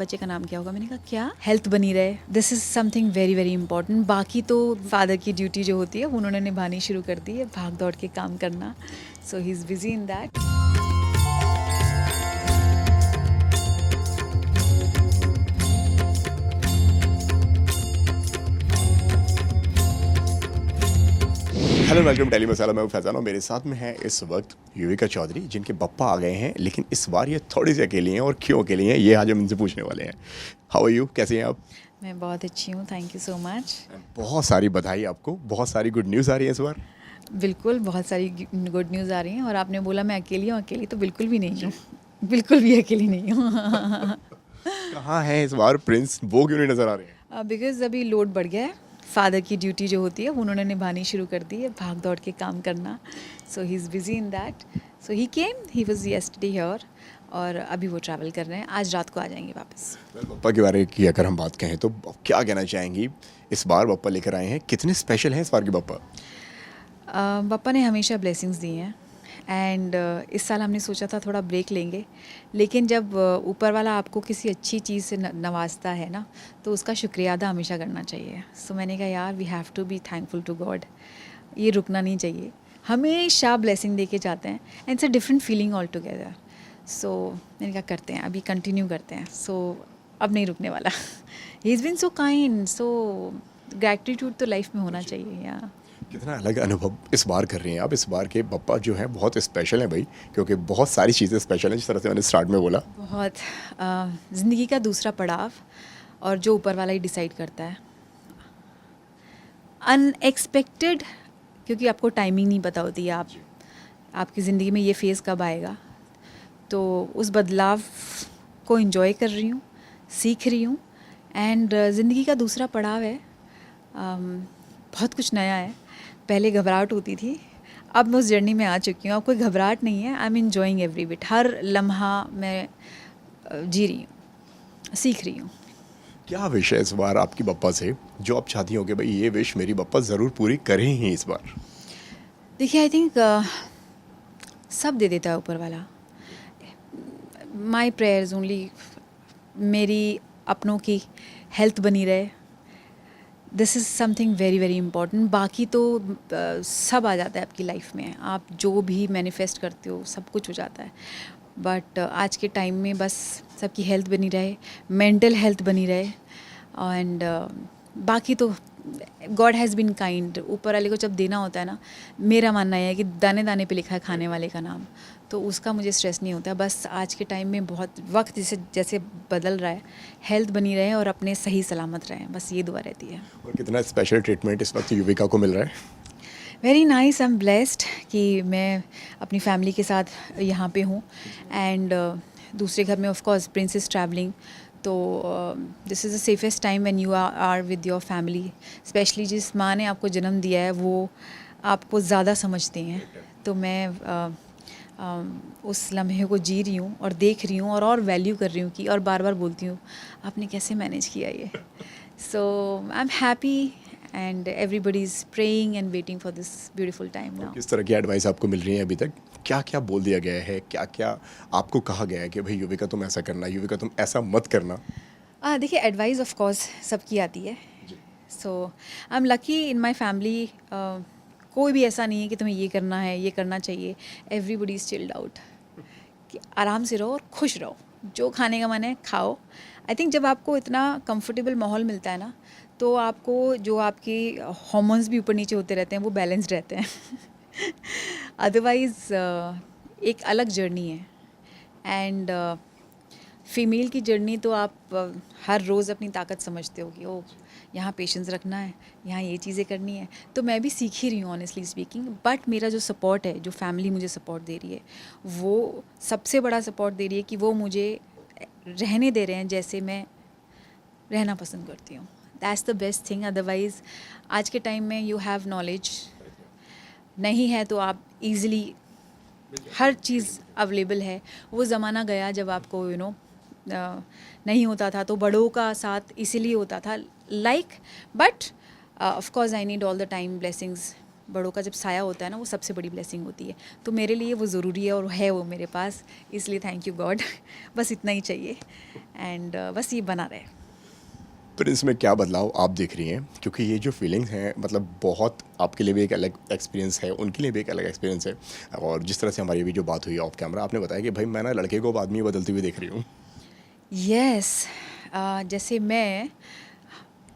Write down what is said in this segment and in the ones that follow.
बच्चे का नाम क्या होगा? मैंने कहा क्या, हेल्थ बनी रहे, this is something very very important. बाकी तो फादर की ड्यूटी जो होती है वो उन्होंने निभानी शुरू कर दी है, भाग दौड़ के काम करना। So he is busy in that. Hello welcome daily masala. मैं हूं फैजान और मेरे साथ में है इस वक्त युविका चौधरी, जिनके पप्पा आ गए हैं, लेकिन इस बार ये थोड़ी सी अकेली हैं। और क्यों अकेली हैं ये आज हम इनसे पूछने वाले हैं। हाउ आर यू, कैसे हैं आप? मैं बहुत अच्छी हूँ, थैंक यू सो मच। बहुत सारी बधाई आपको, बहुत सारी गुड न्यूज़ आ रही है इस बार। बिल्कुल, बहुत सारी गुड न्यूज़ आ रही हैं। और आपने बोला मैं अकेली हूँ, अकेली तो बिल्कुल भी नहीं हूँ। बिल्कुल भी अकेली नहीं हूँ। कहाँ है इस बार प्रिंस, वो क्यों नहीं नजर आ रहे हैं? बिकॉज़ अभी लोड बढ़ गया है। फादर की ड्यूटी जो होती है वो उन्होंने निभानी शुरू कर दी है, भाग दौड़ के काम करना। So he is busy in that. So he came, he was yesterday here और अभी वो ट्रैवल कर रहे हैं, आज रात को आ जाएंगे वापस। पप्पा के बारे की अगर हम बात कहें तो क्या कहना चाहेंगी? इस बार पप्पा लेकर आए हैं, कितने स्पेशल हैं इस बार के पप्पा? पापा ने हमेशा ब्लेसिंग्स दी हैं एंड इस साल हमने सोचा था थोड़ा ब्रेक लेंगे, लेकिन जब ऊपर वाला आपको किसी अच्छी चीज़ से नवाजता है ना, तो उसका शुक्रिया अदा हमेशा करना चाहिए। सो मैंने कहा यार we have to be thankful to God, ये रुकना नहीं चाहिए, हमेशा ब्लेसिंग दे के जाते हैं and it's a different feeling all together. So मैंने कहा करते हैं, अभी कंटिन्यू करते हैं। सो अब नहीं रुकने वाला। He is been so kind, so gratitude तो लाइफ में होना चाहिए यार। कितना अलग अनुभव इस बार कर रही हैं आप। इस बार के पप्पा जो हैं बहुत स्पेशल हैं भाई, क्योंकि बहुत सारी चीज़ें स्पेशल हैं, जिस तरह से मैंने स्टार्ट में बोला। बहुत ज़िंदगी का दूसरा पड़ाव और जो ऊपर वाला ही डिसाइड करता है। अनएक्सपेक्टेड, क्योंकि आपको टाइमिंग नहीं पता होती है आपकी ज़िंदगी में ये फेज़ कब आएगा। तो उस बदलाव को एंजॉय कर रही हूँ, सीख रही हूँ एंड ज़िंदगी का दूसरा पड़ाव है। बहुत कुछ नया है। पहले घबराहट होती थी, अब मैं उस जर्नी में आ चुकी हूँ। अब कोई घबराहट नहीं है। I am enjoying every bit, हर लम्हा मैं जी रही हूँ, सीख रही हूँ। क्या विश है इस बार आपकी पप्पा से, जो आप चाहती हो कि भाई ये विश मेरी पप्पा ज़रूर पूरी करें ही इस बार? देखिए आई थिंक सब दे देता है ऊपर वाला। माई प्रेयर्स ओनली, मेरी अपनों की हेल्थ बनी रहे, this is something very very important. बाकी तो सब आ जाता है आपकी लाइफ में, आप जो भी मैनिफेस्ट करते हो सब कुछ हो जाता है। बट आज के टाइम में बस सबकी हेल्थ बनी रहे, मेंटल हेल्थ बनी रहे एंड बाकी तो गॉड हैज़ बीन काइंड। ऊपर वाले को जब देना होता है ना, मेरा मानना है कि दाने दाने पे लिखा है खाने वाले का नाम, तो उसका मुझे स्ट्रेस नहीं होता। बस आज के टाइम में बहुत वक्त जैसे जैसे बदल रहा है, हेल्थ बनी रहे और अपने सही सलामत रहें, बस ये दुआ रहती है। और कितना स्पेशल ट्रीटमेंट इस वक्त युविका को मिल रहा है? Very nice, I am blessed कि मैं अपनी फैमिली के साथ यहाँ पे हूँ एंड दूसरे घर में of course Prince is travelling. तो this is the safest time when you are with your family. Specially जिस माँ ने आपको जन्म दिया है वो आपको ज़्यादा समझती हैं। तो मैं उस लम्हे को जी रही हूँ और देख रही हूँ और वैल्यू कर रही हूँ कि, और बार बार बोलती हूँ आपने कैसे मैनेज किया ये। So I am happy and everybody is praying and waiting for this beautiful time now. किस तरह की एडवाइस आपको मिल रही है अभी तक? क्या क्या बोल दिया गया है, क्या क्या आपको कहा गया है कि भाई युविका तुम ऐसा करना, युविका तुम ऐसा मत करना? देखिए एडवाइस ऑफ कोर्स सबकी आती है। So I am lucky in my family, कोई भी ऐसा नहीं है कि तुम्हें ये करना है, ये करना चाहिए। एवरीबडी इज चिल्ड आउट कि आराम से रहो और खुश रहो, जो खाने का मन है खाओ। आई थिंक जब आपको इतना कंफर्टेबल माहौल मिलता है ना, तो आपको जो आपके हार्मोन्स भी ऊपर नीचे होते रहते हैं वो बैलेंस्ड रहते हैं। अदरवाइज़ एक अलग जर्नी है एंड फीमेल की जर्नी तो आप हर रोज़ अपनी ताकत समझते हो कि ओ यहाँ पेशेंस रखना है, यहाँ ये चीज़ें करनी है। तो मैं भी सीख ही रही हूँ ऑनेस्टली स्पीकिंग। बट मेरा जो सपोर्ट है, जो फैमिली मुझे सपोर्ट दे रही है, वो सबसे बड़ा सपोर्ट दे रही है कि वो मुझे रहने दे रहे हैं जैसे मैं रहना पसंद करती हूँ। That's the best thing. Otherwise आज के टाइम में यू हैव नॉलेज नहीं है तो आप इजीली हर चीज़ अवेलेबल है। वो ज़माना गया जब आपको नहीं होता था, तो बड़ों का साथ इसीलिए होता था like. But of course I need all the time blessings बड़ों का जब साया होता है ना, वो सबसे बड़ी ब्लेसिंग होती है। तो मेरे लिए वो ज़रूरी है और है वो मेरे पास, इसलिए थैंक यू गॉड। बस इतना ही चाहिए एंड बस ये बना रहे। प्रिंस में क्या बदलाव आप देख रही हैं, क्योंकि ये जो फीलिंग्स हैं मतलब बहुत आपके लिए भी एक अलग एक्सपीरियंस है, उनके लिए भी एक अलग एक्सपीरियंस है। और जिस तरह से हमारी भी जो बात हुई ऑफ कैमरा, आपने बताया कि भाई मैं ना लड़के को अब आदमी बदलती हुई देख रही हूँ। यस, जैसे मैं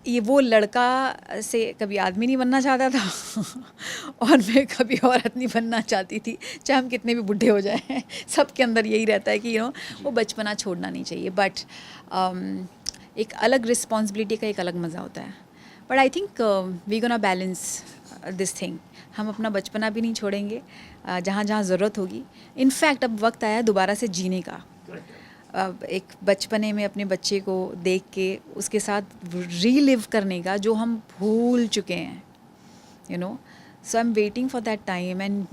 ये वो लड़का से कभी आदमी नहीं बनना चाहता था और मैं कभी औरत नहीं बनना चाहती थी, चाहे हम कितने भी बूढ़े हो जाएं। सबके अंदर यही रहता है कि वो बचपना छोड़ना नहीं चाहिए, बट एक अलग रिस्पॉन्सिबिलिटी का एक अलग मज़ा होता है। But I think we gonna balance this thing. हम अपना बचपना भी नहीं छोड़ेंगे, जहाँ जहाँ ज़रूरत होगी। इनफैक्ट अब वक्त आया है दोबारा से जीने का। अब एक बचपने में अपने बच्चे को देख के उसके साथ रीलिव करने का, जो हम भूल चुके हैं, so I am waiting for that time and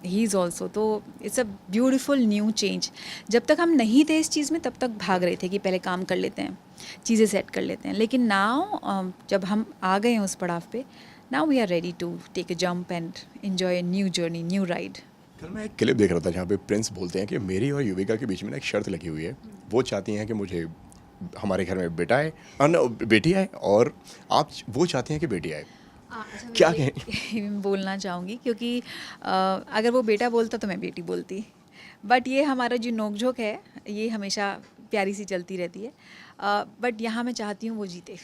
he is also. तो it's a beautiful new change. जब तक हम नहीं थे इस चीज़ में, तब तक भाग रहे थे कि पहले काम कर लेते हैं, चीज़ें सेट कर लेते हैं। लेकिन नाउ जब हम आ गए हैं उस पड़ाव पे, now we are ready to take a jump and enjoy a new journey, new ride. कल मैं एक क्लिप देख रहा था जहाँ पे प्रिंस बोलते हैं कि मेरी और युविका के बीच में ना एक शर्त लगी हुई है। वो चाहती हैं कि मुझे हमारे घर में बेटा आए, बेटी आए, और आप वो चाहती हैं कि बेटी आए। क्या कहें? बोलना चाहूँगी क्योंकि अगर वो बेटा बोलता तो मैं बेटी बोलती, बट ये हमारा जो नोक-झोंक है ये हमेशा प्यारी सी चलती रहती है। बट यहाँ मैं चाहती हूँ वो जीते।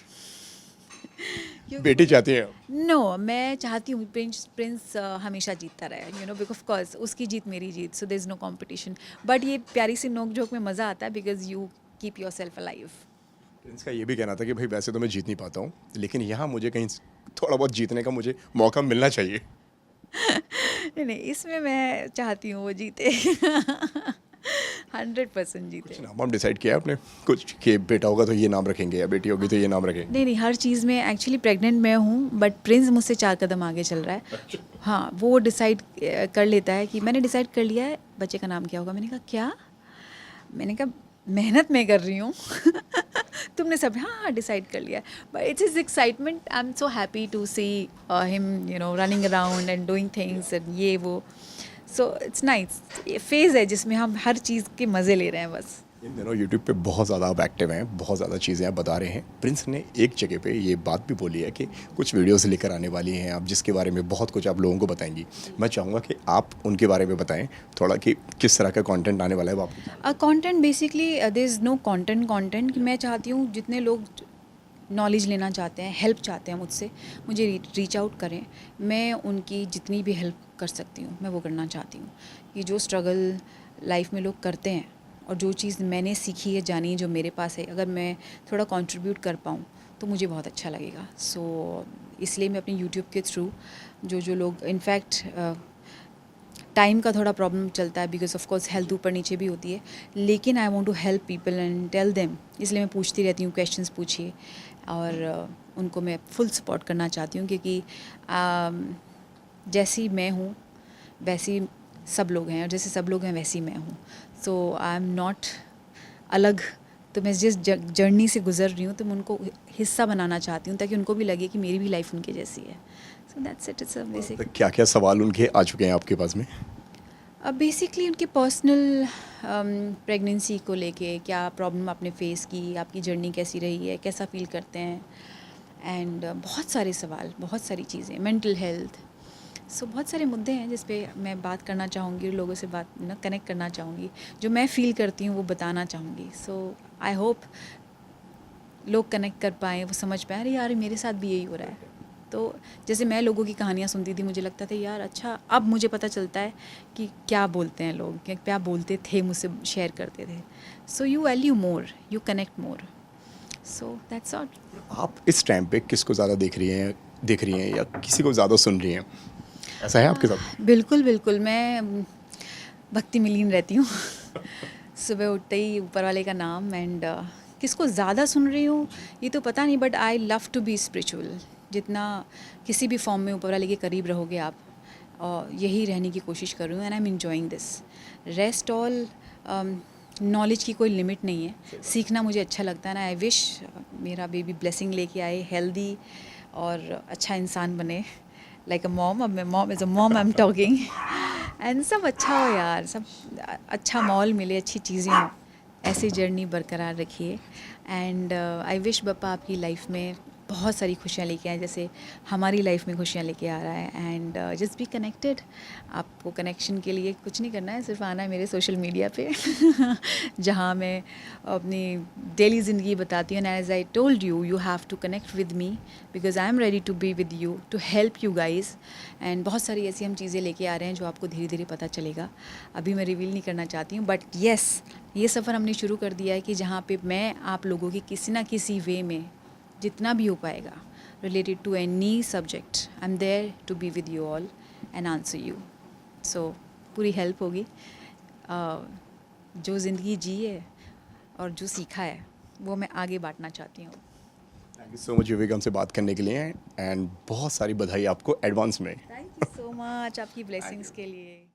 बेटी चाहती हैं? नो, मैं चाहती हूँ प्रिंस हमेशा जीतता रहे, बिकॉज ऑफ कोर्स उसकी जीत मेरी जीत, so there is no competition. But ये प्यारी सी नोक-झोंक में मज़ा आता है because you keep yourself alive. Prince का ये भी कहना था कि भाई वैसे तो मैं जीत नहीं पाता हूँ, लेकिन यहाँ मुझे कहीं थोड़ा बहुत जीतने का मुझे मौका मिलना चाहिए। नहीं नहीं, इसमें मैं चाहती हूँ वो जीते। 100% जीते। कुछ नाम डिसाइड किया है आपने कुछ, कि बेटा होगा तो ये नाम रखेंगे या बेटी होगी तो ये नाम रखेंगे? नहीं नहीं, हर चीज़ में एक्चुअली प्रेग्नेंट मैं हूँ, बट प्रिंस मुझसे 4 कदम आगे चल रहा है। हाँ, वो डिसाइड कर लेता है कि मैंने डिसाइड कर लिया है बच्चे का नाम क्या होगा। मैंने कहा क्या? मैंने कहा मेहनत मैं कर रही हूँ। तुमने सब हाँ डिसाइड कर लिया। But it's is excitement. I am so happy to see him running around and doing things and ये वो। So it's nice. ये फेज़ है जिसमें हम हर चीज़ के मज़े ले रहे हैं बस। इन दिनों यूट्यूब पे बहुत ज़्यादा आप एक्टिव हैं, बहुत ज़्यादा चीज़ें आप बता रहे हैं। प्रिंस ने एक जगह पे ये बात भी बोली है कि कुछ वीडियोस लेकर आने वाली हैं आप, जिसके बारे में बहुत कुछ आप लोगों को बताएंगी। मैं चाहूँगा कि आप उनके बारे में बताएं थोड़ा, कि किस तरह का कंटेंट आने वाला है वो आपको। Content basically there is no content. मैं चाहती हूँ जितने लोग नॉलेज लेना चाहते हैं, हेल्प चाहते हैं मुझसे, मुझे रीच आउट करें। मैं उनकी जितनी भी हेल्प कर सकती हूँ मैं वो करना चाहती हूँ। कि जो स्ट्रगल लाइफ में लोग करते हैं और जो चीज़ मैंने सीखी है, जानी है, जो मेरे पास है, अगर मैं थोड़ा कंट्रीब्यूट कर पाऊँ तो मुझे बहुत अच्छा लगेगा। सो इसलिए मैं अपने यूट्यूब के थ्रू जो लोग, इनफैक्ट टाइम का थोड़ा प्रॉब्लम चलता है बिकॉज ऑफ कोर्स हेल्थ ऊपर नीचे भी होती है, लेकिन I want to help people and tell them. इसलिए मैं पूछती रहती हूँ, क्वेश्चंस पूछिए, और उनको मैं फुल सपोर्ट करना चाहती हूँ। क्योंकि जैसी मैं हूँ वैसी सब लोग हैं, और जैसे सब लोग हैं वैसी मैं हूँ। सो आई एम नॉट अलग। तो मैं जिस जर्नी से गुजर रही हूँ तो मैं उनको हिस्सा बनाना चाहती हूँ, ताकि उनको भी लगे कि मेरी भी लाइफ उनके जैसी है। So that's it. It's a basic. क्या क्या सवाल उनके आ चुके हैं आपके पास में? अब बेसिकली उनके पर्सनल प्रेगनेंसी को लेके क्या प्रॉब्लम आपने फेस की, आपकी जर्नी कैसी रही है, कैसा फील करते हैं, एंड बहुत सारे सवाल, बहुत सारी चीज़ें, मेंटल हेल्थ। सो बहुत सारे मुद्दे हैं जिस पे मैं बात करना चाहूँगी, लोगों से बात कनेक्ट करना चाहूँगी, जो मैं फ़ील करती हूँ वो बताना चाहूँगी। सो आई होप लोग कनेक्ट कर पाएँ, वो समझ पाएँ, अरे यार मेरे साथ भी यही हो रहा है। तो जैसे मैं लोगों की कहानियाँ सुनती थी, मुझे लगता था यार अच्छा, अब मुझे पता चलता है कि क्या बोलते हैं लोग, क्या बोलते थे, मुझसे शेयर करते थे। So you value more, you connect more. So that's all. आप इस टाइम पे किसको ज़्यादा देख रही हैं या किसी को ज़्यादा सुन रही हैं? ऐसा है आपके साथ? बिल्कुल बिल्कुल, मैं भक्ति में लीन रहती हूँ। सुबह उठते ही ऊपर वाले का नाम, एंड किसको ज़्यादा सुन रही हूँ ये तो पता नहीं, but I love to be spiritual. जितना किसी भी फॉर्म में ऊपर वाले के करीब रहोगे आप, और यही रहने की कोशिश कर रही हूँ, and I am enjoying this. Rest all knowledge की कोई लिमिट नहीं है, सीखना मुझे अच्छा लगता है ना। आई विश मेरा बेबी ब्लेसिंग लेके आए, हेल्दी और अच्छा इंसान बने, लाइक अ मॉम, अब मैं mom as a mom I am talking. And सब अच्छा हो यार, सब अच्छा माहौल मिले, अच्छी चीज़ें हों, ऐसी जर्नी बरकरार रखिए। एंड आई विश बप्पा आपकी लाइफ में बहुत सारी खुशियाँ लेके आए, जैसे हमारी लाइफ में खुशियाँ लेके आ रहा है। And just be connected. आपको कनेक्शन के लिए कुछ नहीं करना है, सिर्फ आना है मेरे सोशल मीडिया पे जहाँ मैं अपनी डेली ज़िंदगी बताती हूँ। And as I told you, you have to connect with me because I am ready to be with you, to help you guys. And बहुत सारी ऐसी हम चीज़ें लेके आ रहे हैं जो आपको धीरे धीरे पता चलेगा। अभी मैं रिवील नहीं करना चाहती हूँ, बट येस, ये सफ़र हमने शुरू कर दिया है कि जहाँ पे मैं आप लोगों की किसी ना किसी वे में जितना भी हो पाएगा related to any subject, I am there to be with you all and answer you. So पूरी हेल्प होगी। जो ज़िंदगी जी है और जो सीखा है वो मैं आगे बांटना चाहती हूँ। Thank you so much Yuvika हमसे बात करने के लिए, एंड बहुत सारी बधाई आपको एडवांस में। थैंक यू सो मच आपकी ब्लेसिंग्स के लिए।